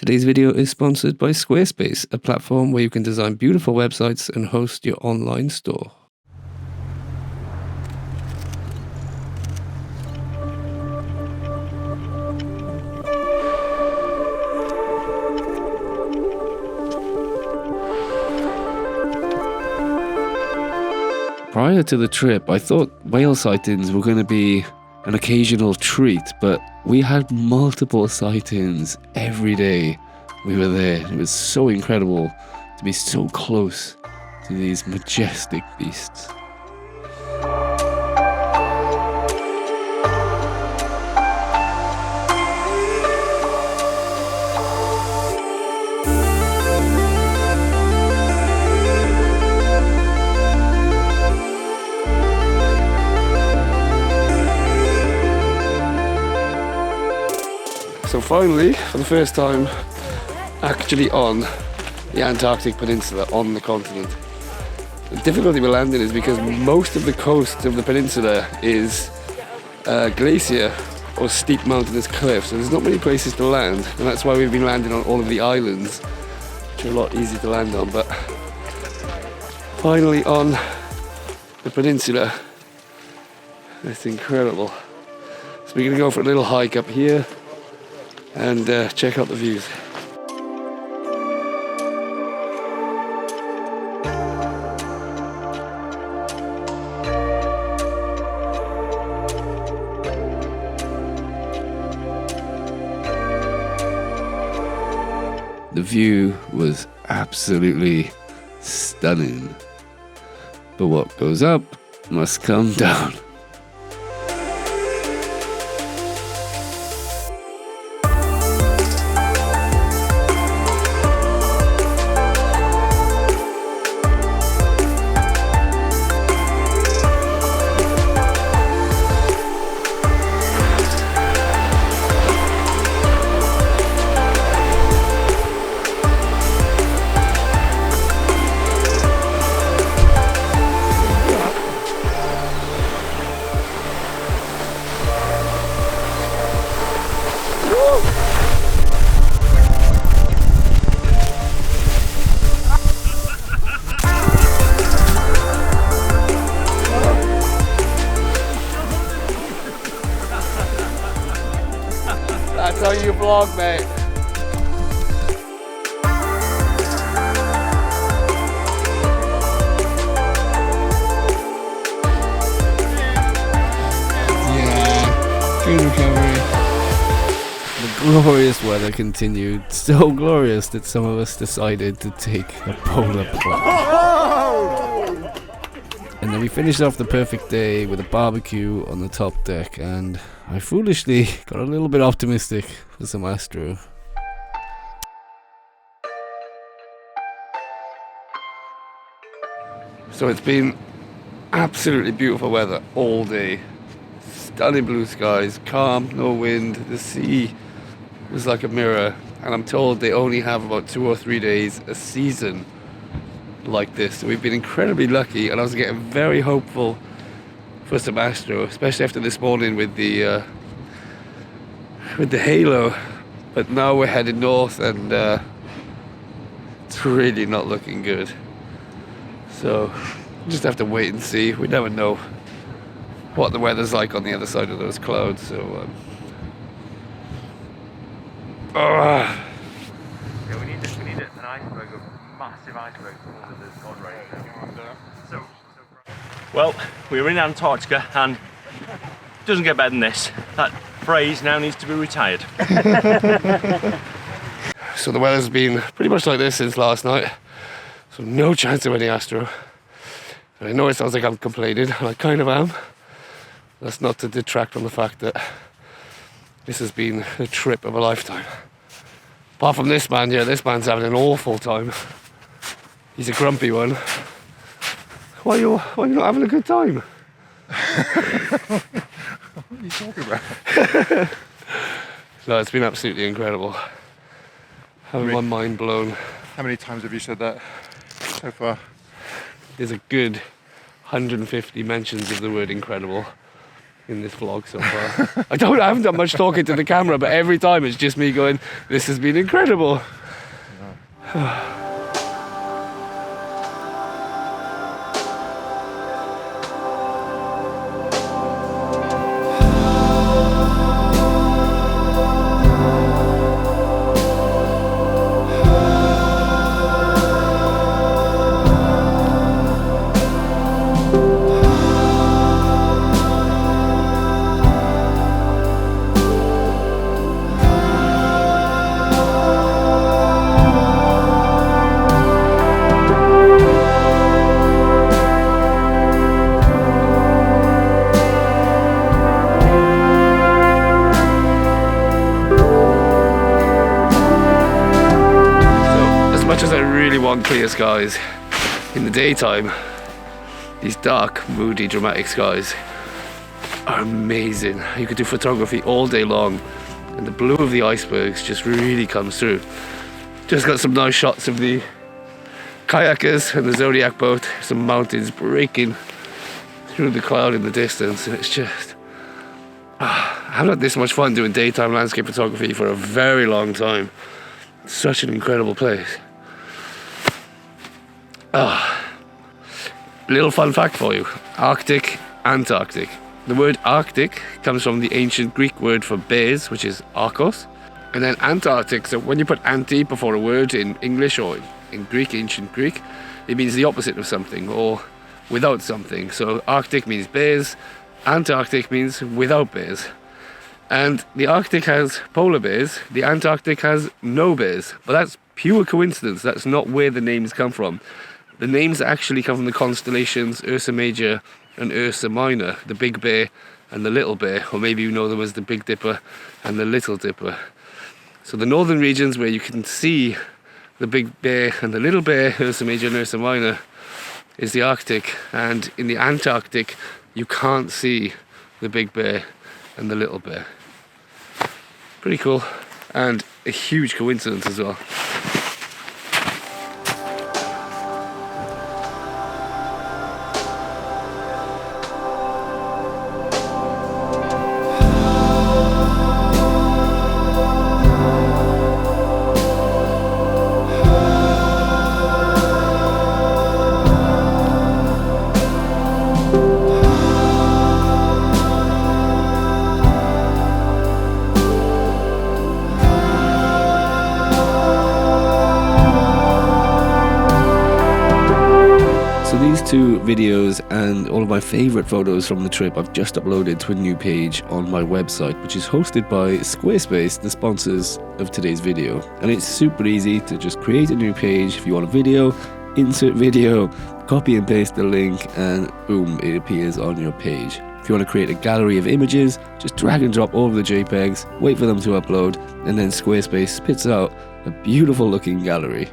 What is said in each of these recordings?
Today's video is sponsored by Squarespace, a platform where you can design beautiful websites and host your online store. Prior to the trip, I thought whale sightings were going to be an occasional treat, but we had multiple sightings every day we were there. It was so incredible to be so close to these majestic beasts. So finally, for the first time, actually on the Antarctic Peninsula, on the continent. The difficulty with landing is because most of the coast of the peninsula is glacier or steep mountainous cliffs, so there's not many places to land, and that's why we've been landing on all of the islands, which are a lot easier to land on. But finally on the peninsula, it's incredible. So we're going to go for a little hike up here and check out the views. The view was absolutely stunning, but what goes up must come down. That's how you vlog, mate. Yeah, good recovery. The glorious weather continued, so glorious that some of us decided to take a polar plunge. And then we finished off the perfect day with a barbecue on the top deck, and I foolishly got a little bit optimistic for some astro. So it's been absolutely beautiful weather all day. Stunning blue skies, calm, no wind. The sea was like a mirror, and I'm told they only have about 2 or 3 days a season like this. So we've been incredibly lucky, and I was getting very hopeful for some astro, especially after this morning with the halo. But now we're heading north, and it's really not looking good. So we'll just have to wait and see. We never know what the weather's like on the other side of those clouds. So yeah, we need an iceberg, a massive iceberg to all of this god right now. Well, we're in Antarctica, and it doesn't get better than this. That phrase now needs to be retired. So the weather's been pretty much like this since last night. So no chance of any astro. And I know it sounds like I'm complaining, and I kind of am. That's not to detract from the fact that this has been a trip of a lifetime. Apart from this man here, this man's having an awful time. He's a grumpy one. Why are you not having a good time? What are you talking about? No, it's been absolutely incredible. Having my mind blown. How many times have you said that so far? There's a good 150 mentions of the word incredible. in this vlog so far. I haven't done much talking to the camera, but every time it's just me going, this has been incredible. Clear skies in the daytime, these dark, moody, dramatic skies are amazing. You could do photography all day long, and the blue of the icebergs just really comes through. Just got some nice shots of the kayakers and the Zodiac boat, some mountains breaking through the cloud in the distance, and it's just I've had this much fun doing daytime landscape photography for a very long time. It's such an incredible place. Little fun fact for you: Arctic, Antarctic. The word Arctic comes from the ancient Greek word for bears, which is Arcos, and then Antarctic. So when you put anti before a word in English or in Greek, ancient Greek, it means the opposite of something or without something. So Arctic means bears, Antarctic means without bears. And the Arctic has polar bears, the Antarctic has no bears. But that's pure coincidence. That's not where the names come from. The names actually come from the constellations Ursa Major and Ursa Minor, the Big Bear and the Little Bear, or maybe you know them as the Big Dipper and the Little Dipper. So the northern regions where you can see the Big Bear and the Little Bear, Ursa Major and Ursa Minor, is the Arctic, and in the Antarctic you can't see the Big Bear and the Little Bear. Pretty cool, and a huge coincidence as well. Two videos and all of my favorite photos from the trip I've just uploaded to a new page on my website, which is hosted by Squarespace, the sponsors of today's video. And it's super easy to just create a new page. If you want a video, insert video, copy and paste the link, and boom, it appears on your page. If you want to create a gallery of images, just drag and drop all of the JPEGs, wait for them to upload, and then Squarespace spits out a beautiful looking gallery.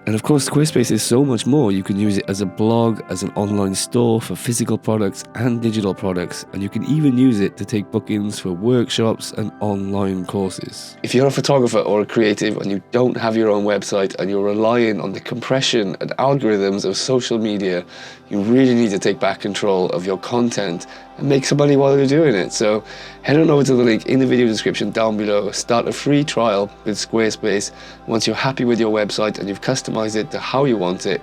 And of course, Squarespace is so much more. You can use it as a blog, as an online store for physical products and digital products, and you can even use it to take bookings for workshops and online courses. If you're a photographer or a creative and you don't have your own website and you're relying on the compression and algorithms of social media, you really need to take back control of your content and make some money while you're doing it. So head on over to the link in the video description down below. Start a free trial with Squarespace. Once you're happy with your website and you've customized it to how you want it,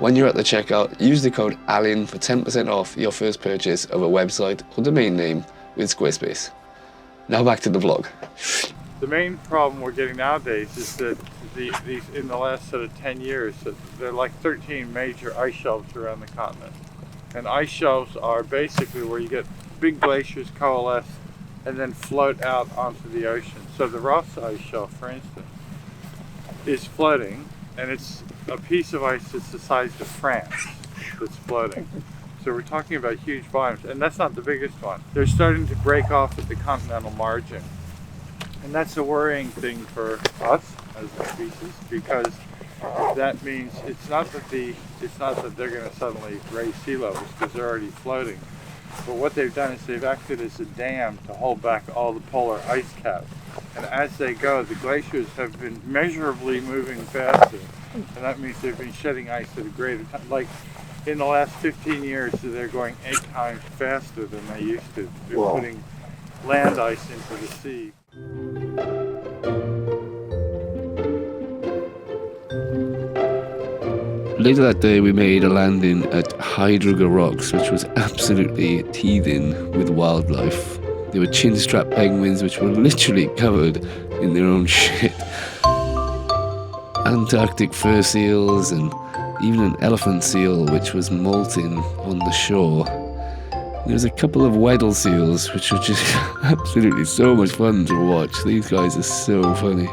when you're at the checkout, use the code ALIN for 10% off your first purchase of a website or domain name with Squarespace. Now back to the vlog. The main problem we're getting nowadays is that these in the last sort of 10 years, that there are like 13 major ice shelves around the continent. And ice shelves are basically where you get big glaciers coalesce and then float out onto the ocean. So the Ross ice shelf, for instance, is floating, and it's a piece of ice that's the size of France that's floating. So we're talking about huge volumes, and that's not the biggest one. They're starting to break off at the continental margin. And that's a worrying thing for us as a species, because that means it's not that they're going to suddenly raise sea levels, because they're already floating. But what they've done is they've acted as a dam to hold back all the polar ice caps. And as they go, the glaciers have been measurably moving faster. And that means they've been shedding ice at a greater time. Like in the last 15 years, they're going 8 times faster than they used to. They're putting land ice into the sea. Later that day, we made a landing at Hydruga Rocks, which was absolutely teeming with wildlife. There were chin-strap penguins, which were literally covered in their own shit. Antarctic fur seals, and even an elephant seal, which was molting on the shore. There was a couple of Weddell seals, which were just absolutely so much fun to watch. These guys are so funny.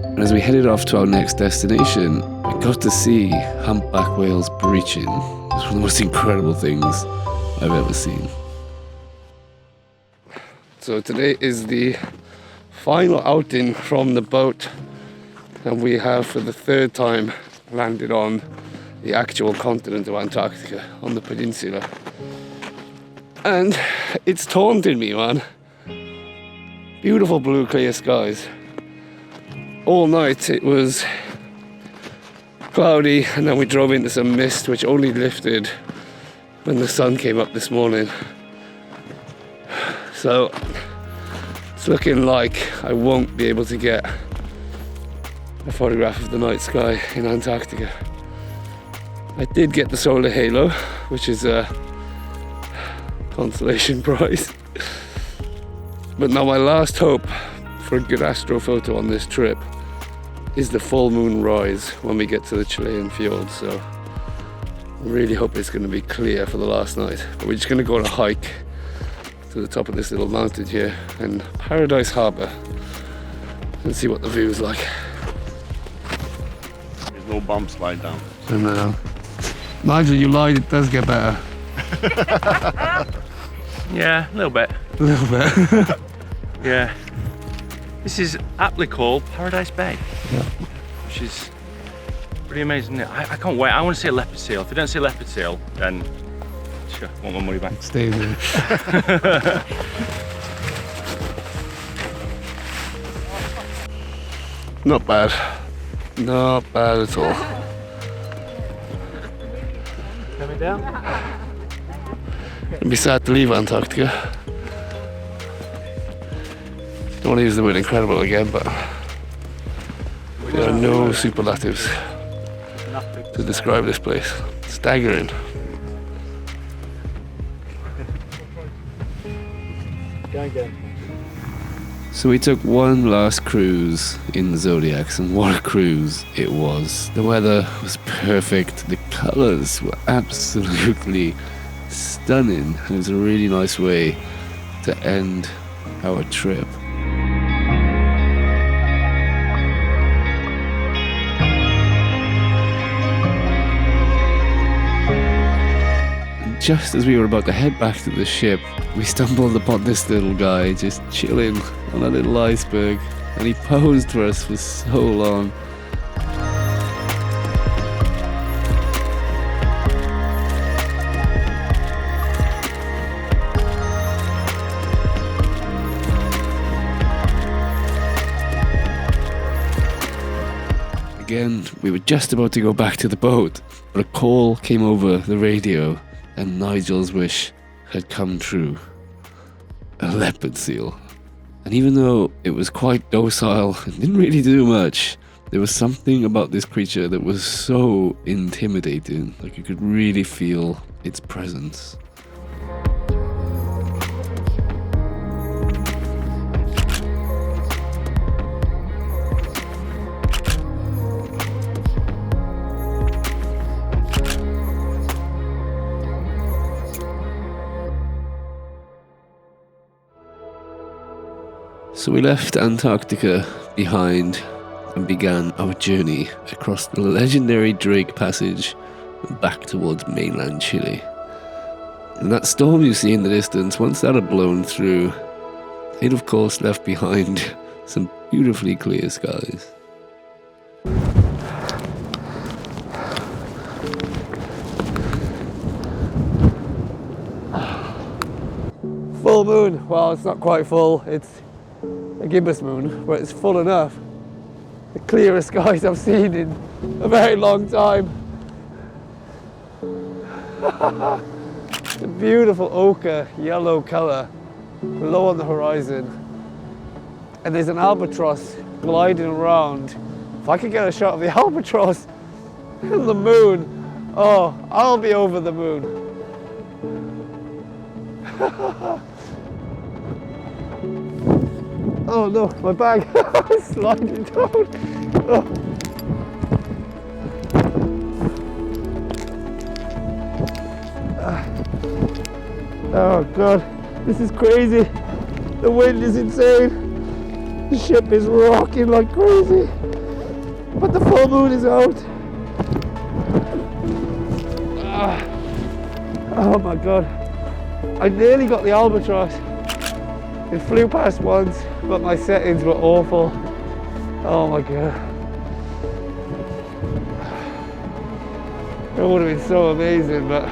And as we headed off to our next destination, we got to see humpback whales breaching. It was one of the most incredible things I've ever seen. So today is the final outing from the boat, and we have for the 3rd time landed on the actual continent of Antarctica, on the peninsula. And it's taunting me, man. Beautiful blue clear skies. All night it was cloudy, and then we drove into some mist which only lifted when the sun came up this morning. So it's looking like I won't be able to get a photograph of the night sky in Antarctica. I did get the solar halo, which is a consolation prize. But now my last hope for a good astro photo on this trip is the full moon rise when we get to the Chilean fjord. So I really hope it's going to be clear for the last night. But we're just going to go on a hike to the top of this little mountain here in Paradise Harbour and see what the view is like. There's no bumps lying down. And Nigel, you lied, it does get better. Yeah, a little bit. A little bit. Yeah. This is aptly called Paradise Bay, Yeah. which is pretty amazing, isn't it? I can't wait. I want to see a leopard seal. If I don't see a leopard seal, then sure, I want my money back. Stay there. Not bad. Not bad at all. Coming down? It'd be sad to leave Antarctica. Don't want to use the word incredible again, but there are no superlatives to describe this place. Staggering. So we took one last cruise in the Zodiacs, and what a cruise it was. The weather was perfect, the colours were absolutely stunning, and it was a really nice way to end our trip. Just as we were about to head back to the ship, we stumbled upon this little guy just chilling on a little iceberg, and he posed for us for so long. Again, we were just about to go back to the boat, but a call came over the radio, and Nigel's wish had come true. A leopard seal. And even though it was quite docile and didn't really do much, There was something about this creature that was so intimidating, like you could really feel its presence. So we left Antarctica behind and began our journey across the legendary Drake Passage and back towards mainland Chile. And that storm you see in the distance, once that had blown through, it of course left behind some beautifully clear skies. Full moon. Well, it's not quite full. It's a gibbous moon, but it's full enough. The clearest skies I've seen in a very long time. It's a beautiful ochre yellow colour low on the horizon, and there's an albatross gliding around. If I could get a shot of the albatross and the moon, oh, I'll be over the moon. Oh no, my bag is sliding down. Oh. Oh god, this is crazy. The wind is insane. The ship is rocking like crazy. But the full moon is out. Oh my god. I nearly got the albatross. It flew past once, but my settings were awful. Oh my god. It would have been so amazing, but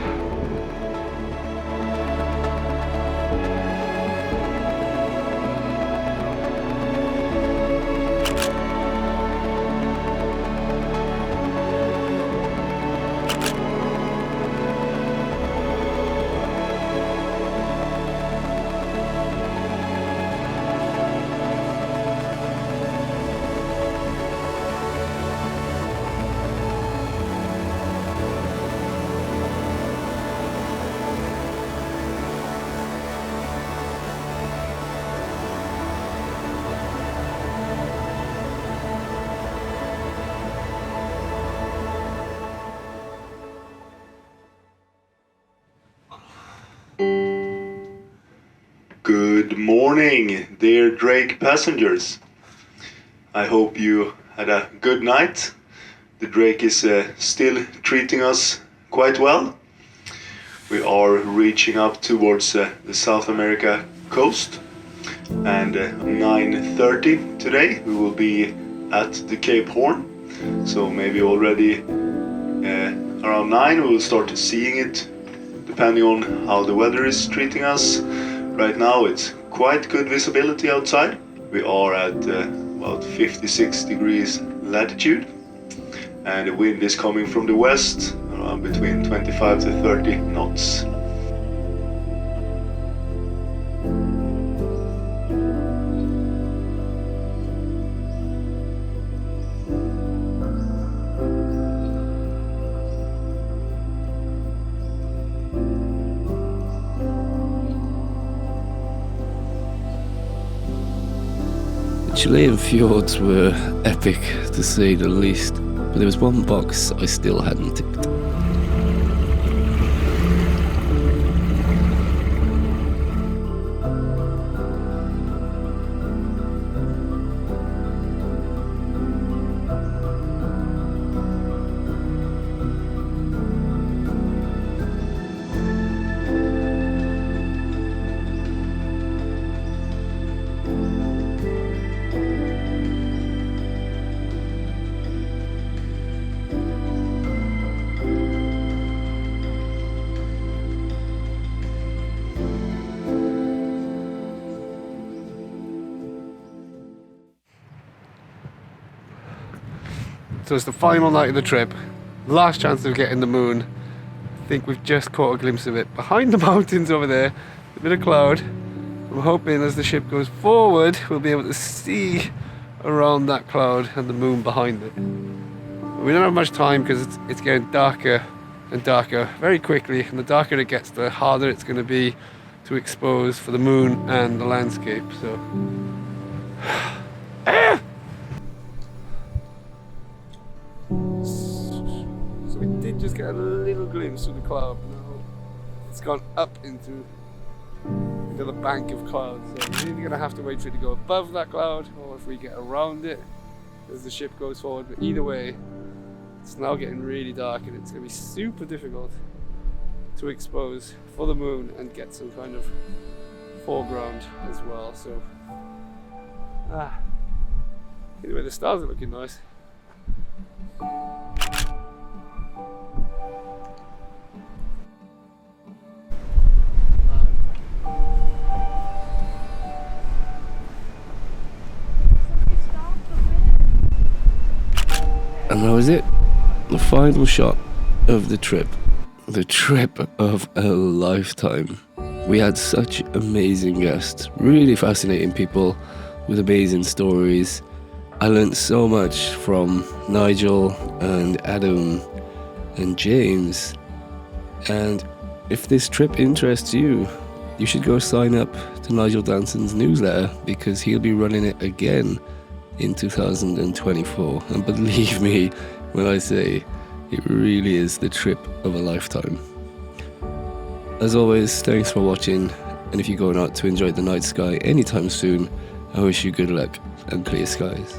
Good morning, dear Drake passengers. I hope you had a good night. The Drake is still treating us quite well. We are reaching up towards the South America coast, and 9:30 today we will be at the Cape Horn. So maybe already around 9 we will start seeing it, depending on how the weather is treating us. Right now it's quite good visibility outside. We are at about 56 degrees latitude, and the wind is coming from the west, around between 25 to 30 knots. Chilean fjords were epic, to say the least, but there was one box I still hadn't ticked. so it's the final night of the trip. Last chance of getting the moon. I think we've just caught a glimpse of it behind the mountains over there. A bit of cloud. I'm hoping as the ship goes forward we'll be able to see around that cloud and the moon behind it. We don't have much time because it's getting darker and darker very quickly, and the darker it gets, the harder it's going to be to expose for the moon and the landscape. So so we did just get a little glimpse of the cloud. Now it's gone up into the bank of clouds, so we're either going to have to wait for it to go above that cloud, or if we get around it as the ship goes forward. But either way, it's now getting really dark, and it's going to be super difficult to expose for the moon and get some kind of foreground as well. So anyway, the stars are looking nice. And that was it. The final shot of the trip. The trip of a lifetime. We had such amazing guests, really fascinating people with amazing stories. I learned so much from Nigel and Adam and James. And if this trip interests you, you should go sign up to Nigel Danson's newsletter, because he'll be running it again in 2024. And believe me when I say it really is the trip of a lifetime. As always, thanks for watching, and if you're going out to enjoy the night sky anytime soon, I wish you good luck and clear skies.